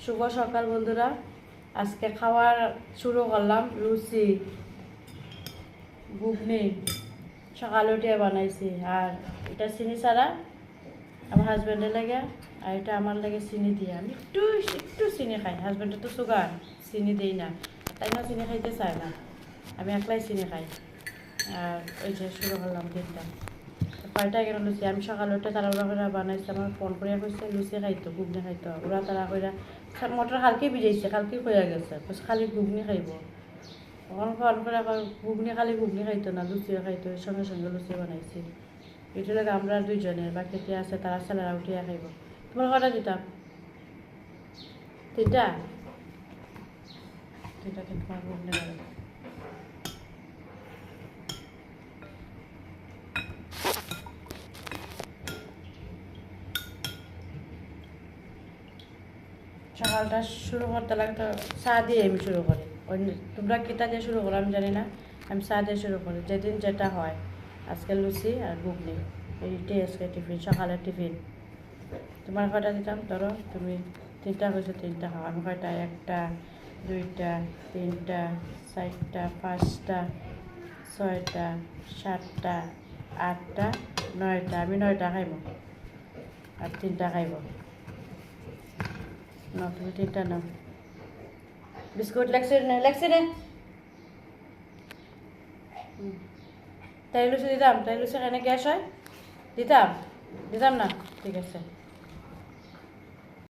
শুভ সকাল বন্ধুরা। আজকে খাওয়ার শুরু করলাম লুচি ঘুগনি সকালে উঠে বানাইছি। আর এটা চিনি ছাড়া আমার হাজব্যান্ডের লাগে, আর এটা আমার লাগে চিনি দিয়ে। আমি একটু একটু চিনি খাই, হাজব্যান্ডের তো সুগার, চিনি দিই না, তাই না চিনি খাইতে চায় না, আমি একলাই চিনি খাই। আর ওই যে শুরু করলাম দিনটা, কয়টা কেন লুচি আমি সকালে উঠে তাড়াহুড়া করে বানাইছি। আমার ফোন করিয়া কইছে লুচি খাইতো ঘুগনি খাইতো, ওরা তারা কইরা মটর কালকে ভিজাইছে, কালকে হয়ে গেছে, খালি ঘুগনি খাইব। ফোন ফোন করে আবার ঘুগনি খালি ঘুগনি খাইতো না, লুচিও খাইতো, সঙ্গে সঙ্গে লুচি বানাইছি। এটা লাগে আমরা দুইজনের, বাকিতে আছে তারা ছেলেরা উঠিয়া খাইব। তোমার কটা দিতাম? তিনটা তিনটা কিন্তু আমার ঘুগনি খাবে। সকালটা শুরু করতে লাগে তো চা দিয়ে আমি শুরু করি। অন্য তোমরা কিতা দিয়ে শুরু করো আমি জানি না, আমি চা দিয়ে শুরু করি। যেদিন যেটা হয়, আজকে লুচি আর ঘুগনি, এইটাই আজকে টিফিন, সকালের টিফিন। তোমার কয়টা দিতাম? ধরো তুমি তিনটা হয়েছে, তিনটা খাও। আমি কয়টা? একটা, দুইটা, তিনটা, চারটা, পাঁচটা, ছয়টা, সাতটা, আটটা, নয়টা। আমি নয়টা খাইব আর তিনটা খাইব। না তুমি তিনটা নাও। বিস্কুট লাগছে না? লাগছে না? তাই লুচি দিতাম? তাই লুচি এখানে গ্যাস হয়? দিতাম দিতাম না? ঠিক আছে।